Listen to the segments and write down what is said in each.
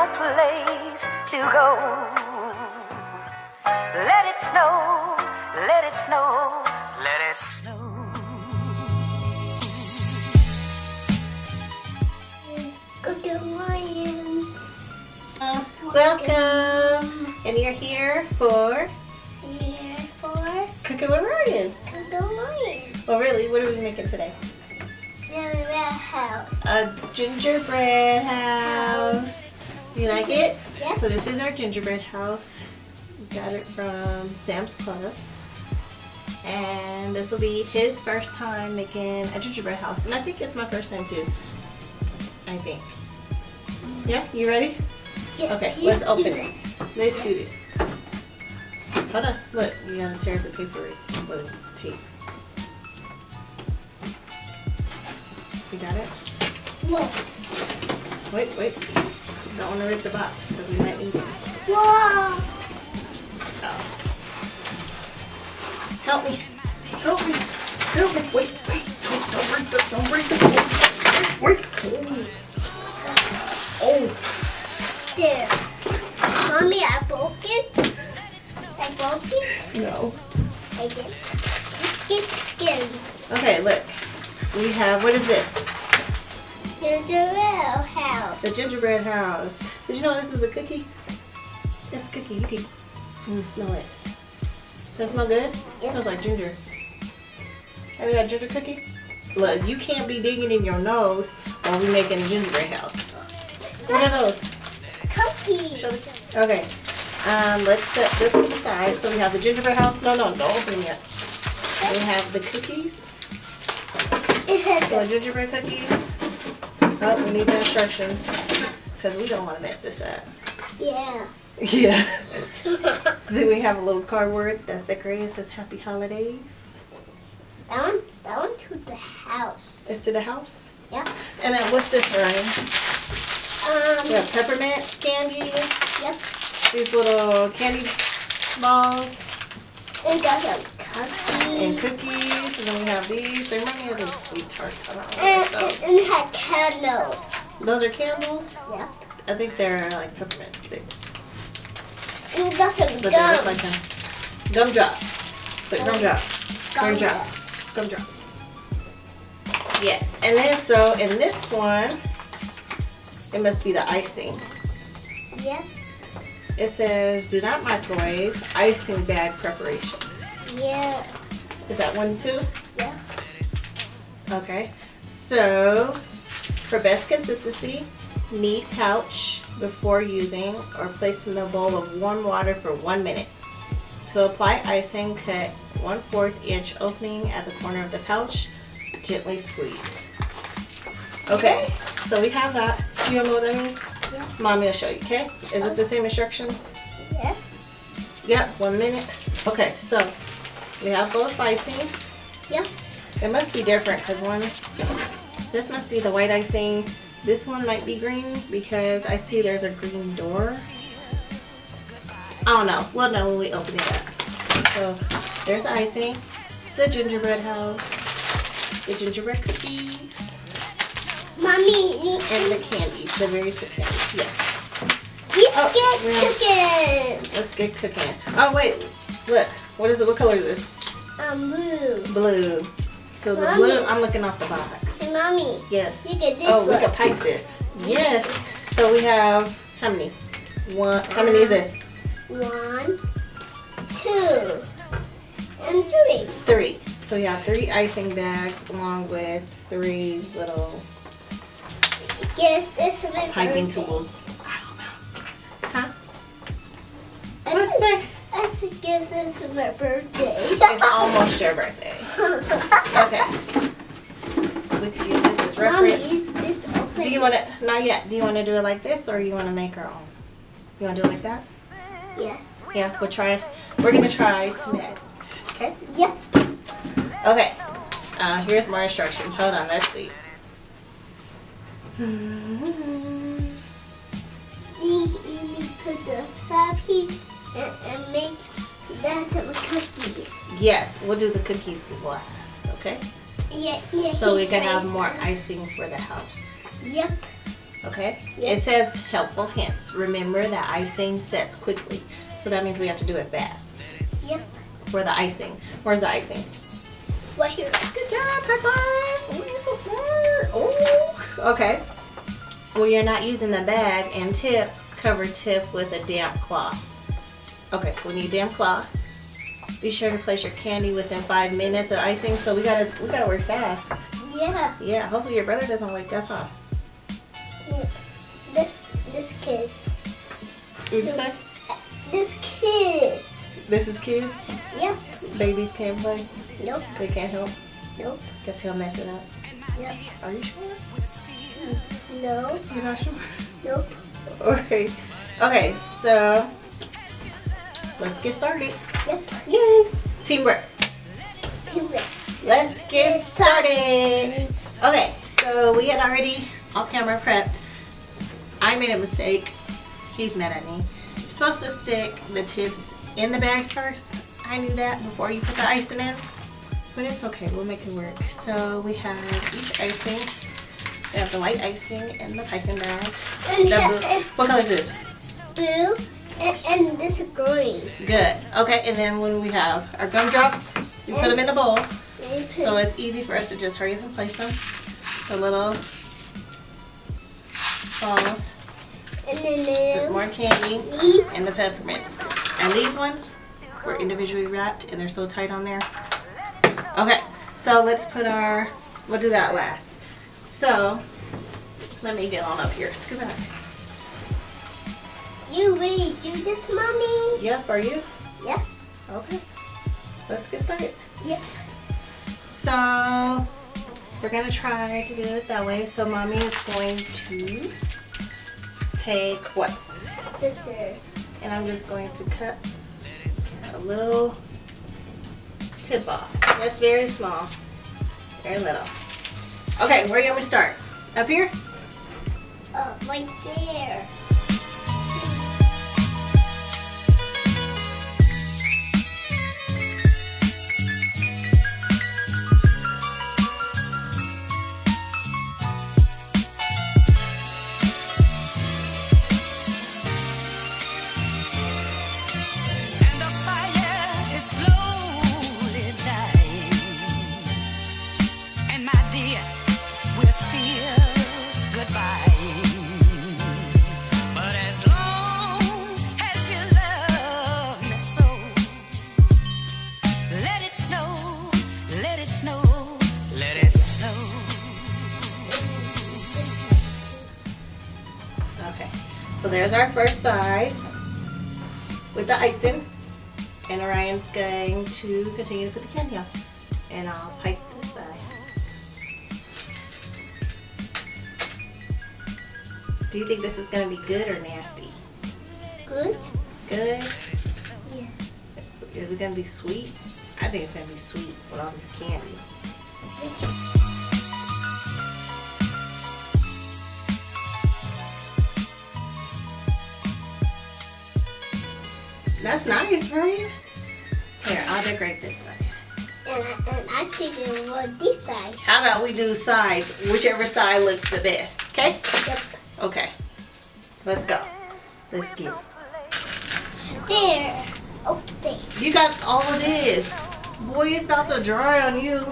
no place to go. Let it snow, let it snow, let it snow. Good morning. Welcome. And you're here for Cooking with Ryan. Good morning. Well, really, what are we making today? Gingerbread house. A gingerbread house. You like it? Yes. So this is our gingerbread house. We got it from Sam's Club. And this will be his first time making a gingerbread house. And I think it's my first time too. I think. Yeah, you ready? Yeah, Okay, let's open this. Let's do this. Hold on. Look, you gotta tear the paper with tape. You got it? Whoa. Wait. Don't want to rip the box because we might need it. Whoa. Oh. Help me. Wait. Don't break the Wait. Oh. There. Mommy, I broke it. I broke it. No. I did. Let's get again. Okay, look. We have, what is this? Gingerbread house. The gingerbread house. Did you know this is a cookie? It's a cookie. You can smell it. Does that smell good? Yes. Smells like ginger. Have you got a ginger cookie? Look, you can't be digging in your nose while we're making a gingerbread house. What are those? Cookies. Show the Okay. Let's set this to the side. So we have the gingerbread house. No, don't open it yet. We have the cookies. So gingerbread cookies. Oh, we need the instructions because we don't want to mess this up. Yeah. Yeah. Then we have a little cardboard that's decorated. It says Happy Holidays. That one to the house. It's to the house. Yeah. And then what's this, Ryan? We have peppermint candy. Yep. These little candy balls. And got some cookies. And cookies. And then we have these. They remind me of those sweet tarts. I don't know what those. And had candles. Those are candles? Yep. I think they're like peppermint sticks. And we got some But they look gums. like them. Gumdrops. It's like gumdrops. Gumdrop. Yes. And then so in this one, it must be the icing. Yep. It says do not microwave icing bag preparation. Yeah. Is that one too? Yeah. Okay. So for best consistency, knead pouch before using or place in the bowl of warm water for 1 minute. To apply icing, cut 1/4 inch opening at the corner of the pouch. Gently squeeze. Okay, so we have that. Do you know what that means? Yes. Mommy will show you, okay? Is this the same instructions? Yes. Yep, 1 minute. Okay, so we have both icings. Yep. It must be different because this must be the white icing. This one might be green because I see there's a green door. I don't know. We'll know when we open it up. So there's the icing, the gingerbread house, the gingerbread cookies, Mommy, and the candies, the various candies. Yes. let's get cooking. Let's get cooking. Oh wait, look. What is it? What color is this? Blue. Blue. So the Mommy. blue. I'm looking off the box. Hey, Mommy. Yes. Look at this Oh, we one. can pipe this. Yes. So we have how many? One. How many is this? 1, 2, and 3. 3. So we have 3 icing bags along with 3 little Yes, this is my piping birthday. tools. I don't know. Huh? I What'd you say? I said, guess this is my birthday. It's almost your birthday. Okay. We could use this as Mommy, reference. is this open? Do you want to? Not yet. Do you want to do it like this or you want to make our own? You want to do it like that? Yes. Yeah, we'll try. We're gonna try tonight. Okay. Yep. Okay. Here's more instructions. Hold on. Let's see. You need to put the side heat and make that the cookies. Yes, we'll do the cookies last. Okay. Yeah. So we can have more icing for the house. Yep. Okay? Yes. It says helpful hints. Remember that icing sets quickly. So that means we have to do it fast. Yep. For the icing. Where's the icing? Right here. Good job, high five. Oh, you're so smart. Oh. Okay. When you're not using the bag and tip, cover tip with a damp cloth. Okay, so we need a damp cloth. Be sure to place your candy within 5 minutes of icing. So we gotta work fast. Yeah. Yeah, hopefully your brother doesn't wake up, huh? Yeah. This kids. What'd you say? This kids. This is kids? Yep. Babies can't play? Nope. They can't help? Nope. Guess he'll mess it up. Yep. Are you sure? No. You're not sure? Nope. Okay. Okay, so let's get started. Yep. Yay! Teamwork. Teamwork. Let's get started. Okay, so we had already off camera prepped. I made a mistake. He's mad at me. You're supposed to stick the tips in the bags first. I knew that before you put the icing in, but it's okay. We'll make it work. So we have each icing. We have the white icing in the piping bag. What color is this? Blue. And this is green. Good. Okay, and then when we have our gumdrops, we put them in the bowl. So it's easy for us to just hurry up and place them. The little balls. And then With more candy and the peppermints. And these ones were individually wrapped and they're so tight on there. Okay, so let's put we'll do that last. So, let me get on up here. Scoot back. You really do this, Mommy? Yep, are you? Yes. Okay. Let's get started. Yes. So, we're going to try to do it that way. So, Mommy is going to take what? Scissors. And I'm just going to cut a little tip off. Just very small. Very little. Okay, where do you want me to start? Up here? Right there. So there's our first side with the icing, and Orion's going to continue to put the candy on, and I'll pipe this side. Do you think this is going to be good or nasty? Good. Good? Yes. Is it going to be sweet? I think it's going to be sweet with all this candy. That's nice, right? Here, I'll decorate this side. And I think it was this side. How about we do sides, whichever side looks the best, okay? Yep. Okay. Let's go. Let's get it. There. Oh, this. You got all of this. Boy, it's about to dry on you.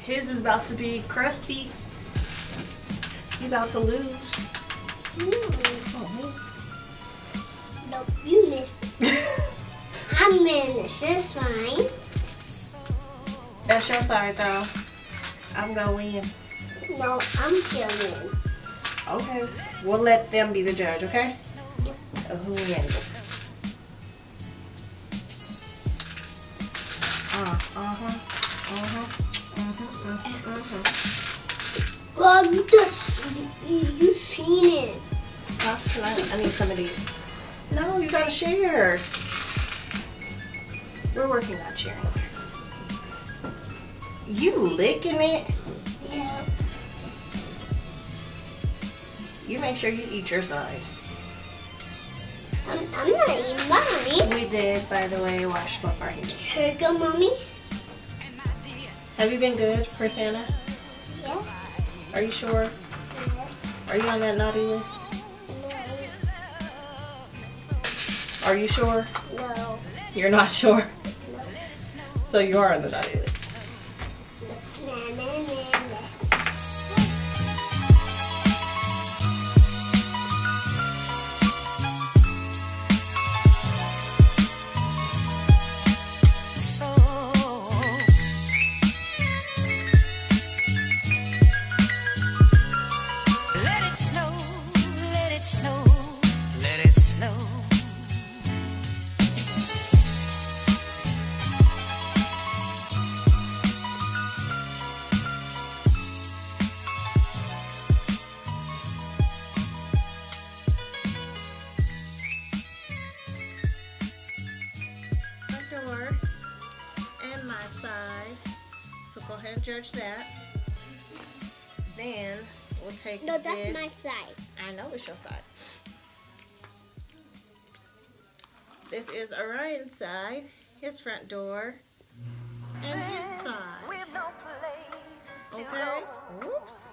His is about to be crusty. You about to lose. Oh, nope, you missed. I'm in this fine. that's your side, though. I'm gonna win. No, I'm gonna win. Okay. We'll let them be the judge, okay? Yep. Of who wins. Well, you seen it. I need some of these. No, you gotta share. We're working on sharing. You licking it? Yeah. You make sure you eat your side. I'm not eating mine. We did, by the way, wash both our hands. Here you go, Mommy. Have you been good for Santa? Yes. Are you sure? Yes. Are Are you on that naughty list? No. Are you sure? No. You're not sure? No. So you are on the naughty list. Door and my side, so go ahead and judge that. Then we'll take No, that's this. my side. I know it's your side. This is Orion's side, his front door, and his side. Okay. Whoops.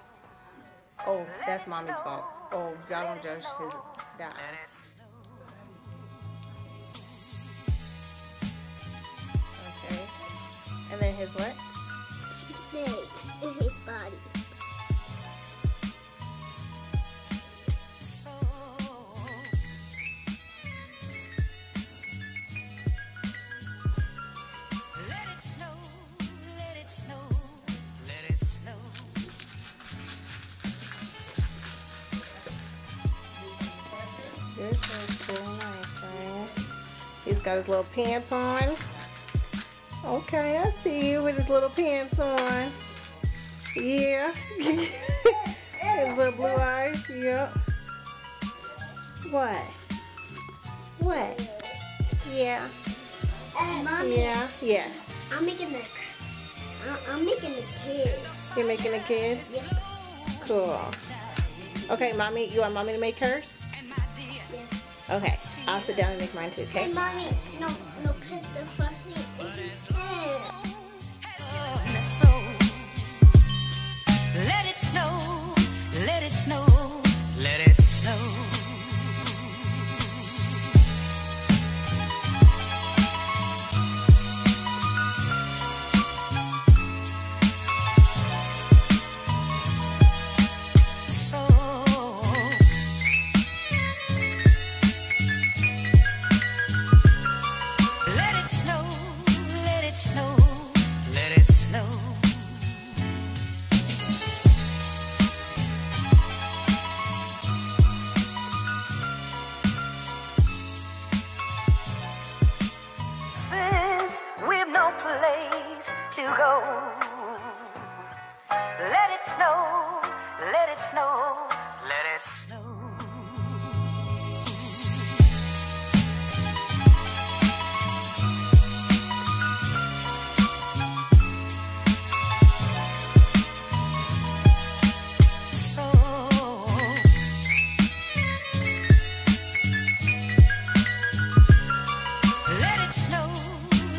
Oh, that's Mommy's fault. Oh, y'all don't judge his that. Okay. And then his what? Legs and his body. This is so nice, right? He's got his little pants on. Okay, I see you with his little pants on. Yeah. His little blue eyes. Yep. What? What? Yeah. Mommy, Yeah. Yeah. I'm making the kids. You're making the kids? Yep. Cool. Okay, Mommy, you want Mommy to make hers? Yes. Okay, I'll sit down and make mine too, okay? Hey, Mommy, no, put the fluffy in his head. Let it snow, let it snow, let it snow. To go. Let it snow, let it snow, let it snow. Let it snow,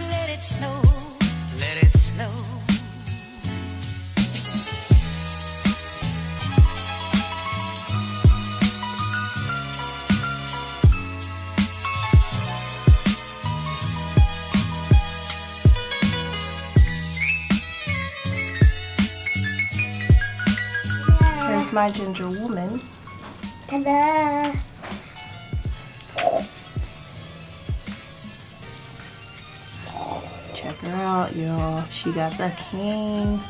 let it snow. Let it snow. Here's my ginger woman. Ta-da! Check her out, y'all. She got the king.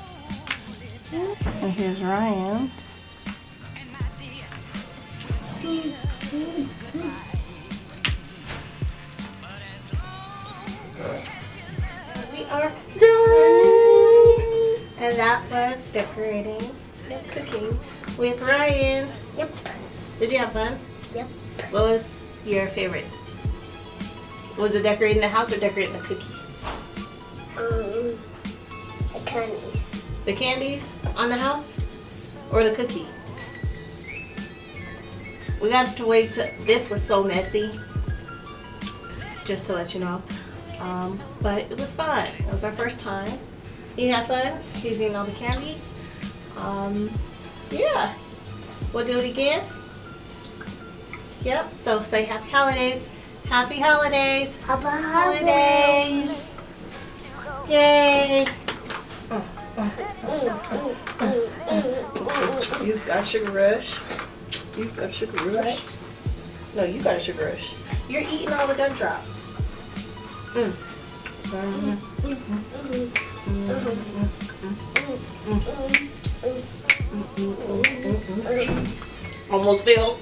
And here's Ryan. We are done. And that was decorating and cooking with Ryan. Yep. Did you have fun? Yep. What was your favorite? Was it decorating the house or decorating the cookie? The candies. The candies on the house or the cookie? We got to wait till this was so messy, just to let you know. But it was fun. It was our first time. You had fun choosing all the candy. Yeah. We'll do it again. Yep. So say happy holidays. Happy holidays. Happy Holidays. Yay. You got a sugar rush. You got a sugar rush. No, you got a sugar rush. You're eating all the gumdrops. Almost filled.